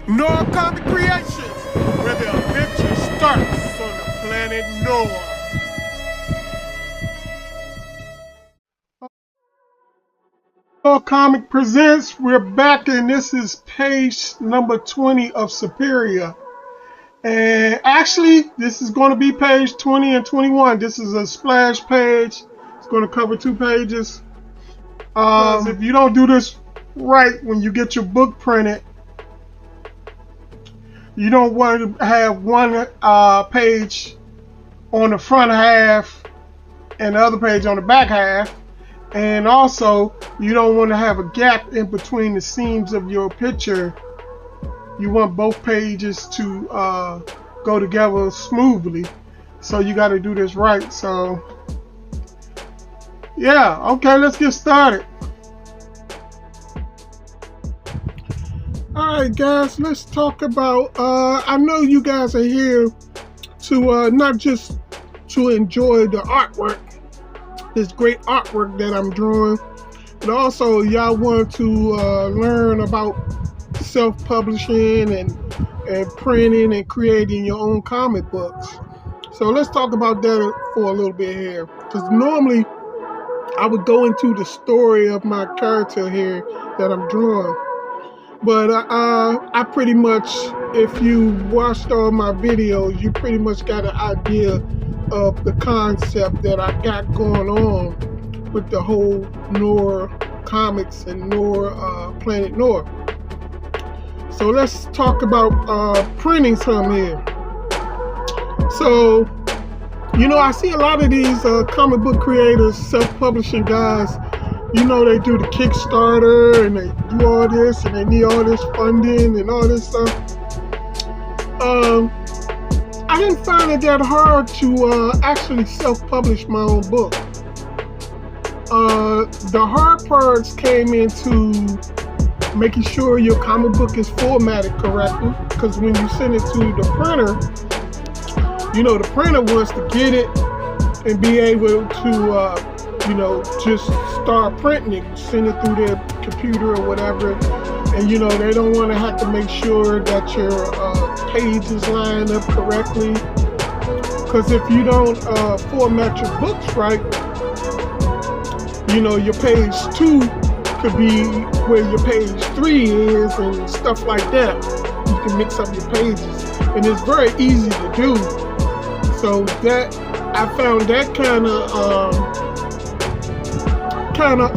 Noir Comic Creations, where the adventure starts on the planet Noir. Noir Comic presents, we're back, and this is page number 20 of Superior. And actually, this is going to be page 20 and 21. This is a splash page. It's going to cover 2 pages. If you don't do this right when you get your book printed, you don't want to have one page on the front half and the other page on the back half. And also, you don't want to have a gap in between the seams of your picture. You want both pages to go together smoothly. So you got to do this right. So, yeah, okay, let's get started. Alright guys, let's talk about, I know you guys are here to not just to enjoy the artwork, this great artwork that I'm drawing, but also y'all want to learn about self-publishing and printing and creating your own comic books. So let's talk about that for a little bit here, because normally I would go into the story of my character here that I'm drawing. But I pretty much, if you watched all my videos, you pretty much got an idea of the concept that I got going on with the whole Noir comics and Noir, Planet Noir. So let's talk about printing some here. So, you know, I see a lot of these comic book creators, self-publishing guys. You know, they do the Kickstarter and they do all this and they need all this funding and all this stuff. I didn't find it that hard to actually self-publish my own book. The hard parts came into making sure your comic book is formatted correctly, because when you send it to the printer, you know, the printer wants to get it and be able to you know, just start printing it, send it through their computer or whatever. And you know, they don't want to have to make sure that your pages line up correctly, because if you don't format your books right, you know, your page 2 could be where your page 3 is and stuff like that. You can mix up your pages, and it's very easy to do. So that, I found that kind of,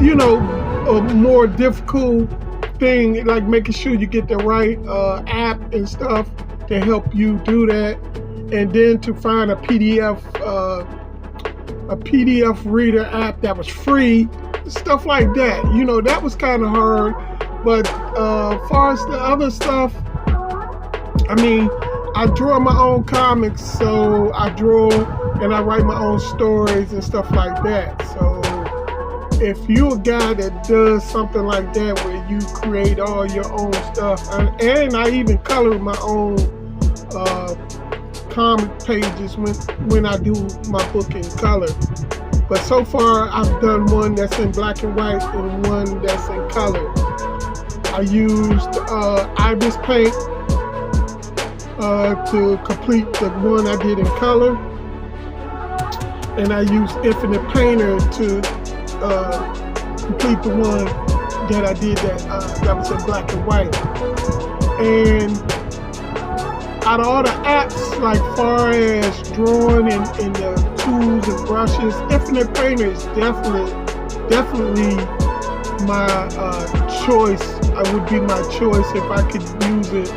you know, a more difficult thing, like making sure you get the right app and stuff to help you do that, and then to find a PDF reader app that was free, stuff like that. You know, that was kind of hard. But as far as the other stuff, I mean, I draw my own comics, so I draw and I write my own stories and stuff like that. So if you're a guy that does something like that, where you create all your own stuff, and I even color my own comic pages when I do my book in color. But so far, I've done one that's in black and white and one that's in color. I used AWIUS paint to complete the one I did in color, and I used Infinite Painter to complete the one that I did that was in black and white. And out of all the apps, like far as drawing and the tools and brushes, Infinite Painter is definitely my choice. I would be my choice if I could use it.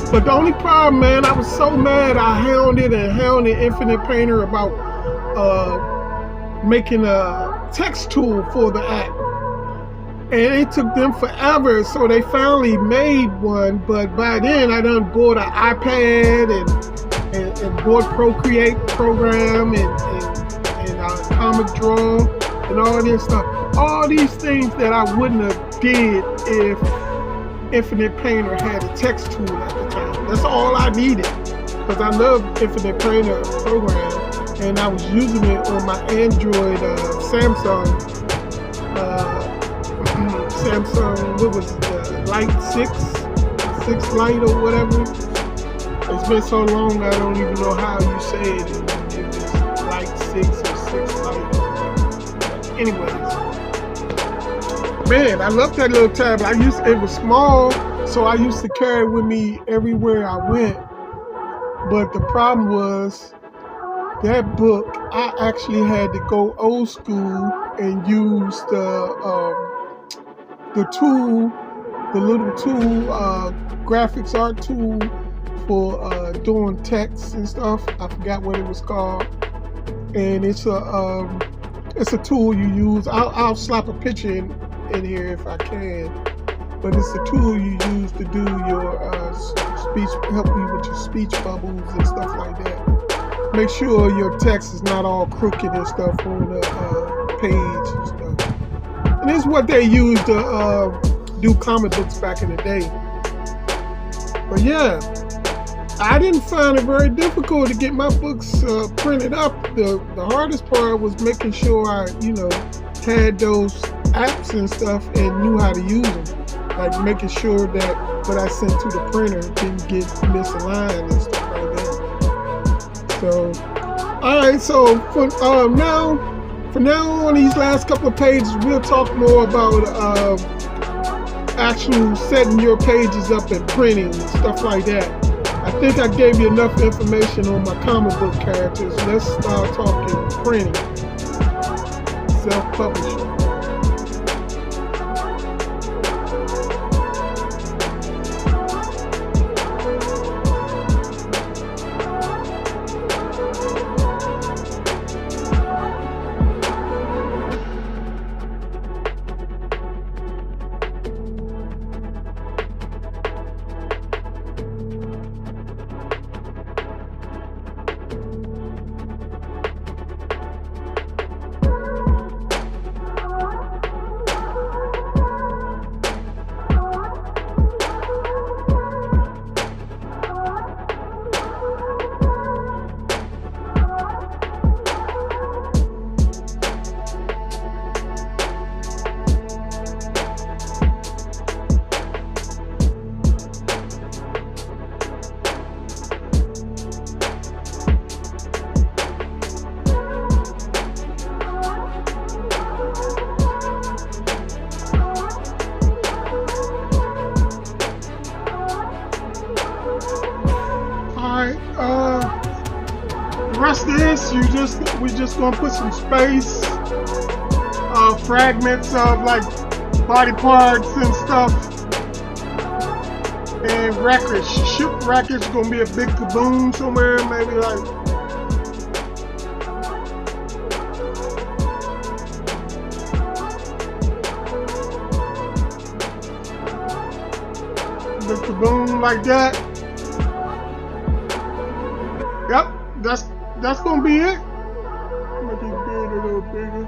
But the only problem, man, I was so mad. I hounded Infinite Painter about making a text tool for the app, and it took them forever, so they finally made one. But by then I done bought an iPad and bought Procreate program and Comic Draw and all this stuff, all these things that I wouldn't have did if Infinite Painter had a text tool at the time. That's all I needed, because I love Infinite Painter program. And I was using it on my Android Samsung Samsung, what was it, the Light 6 Light or whatever. It's been so long I don't even know how you say it. If it's Light 6 or 6 Light. Anyways, man, I love that little tablet. It was small, so I used to carry it with me everywhere I went. But the problem was that book, I actually had to go old school and use the tool, the little tool, graphics art tool for doing text and stuff. I forgot what it was called. And it's a tool you use. I'll slap a picture in here if I can. But it's a tool you use to do your speech, help you with your speech bubbles and stuff like that. Make sure your text is not all crooked and stuff on the page and stuff. And this is what they used to do comic books back in the day. But yeah, I didn't find it very difficult to get my books printed up. The hardest part was making sure I, had those apps and stuff and knew how to use them. Like making sure that what I sent to the printer didn't get misaligned and stuff like that. So, alright, so for now on these last couple of pages, we'll talk more about actual setting your pages up and printing and stuff like that. I think I gave you enough information on my comic book characters. Let's start talking printing, self-publishing. The rest of this, we're just gonna put some space, fragments of like body parts and stuff, and records. Ship records gonna be a big kaboom somewhere, maybe like. Big kaboom like that. Yep, that's gonna be it. Make it big, a little bigger.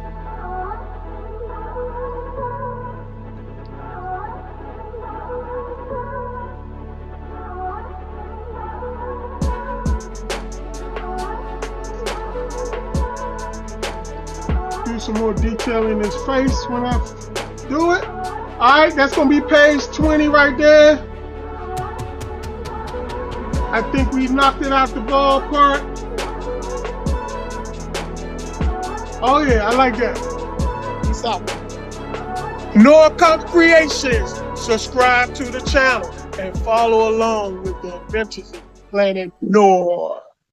Do some more detail in his face when I do it. Alright, that's gonna be page 20 right there. I think we knocked it out the ballpark. Oh yeah, I like that. Peace out. Noir Comic Creations. Subscribe to the channel and follow along with the adventures of Planet Noir.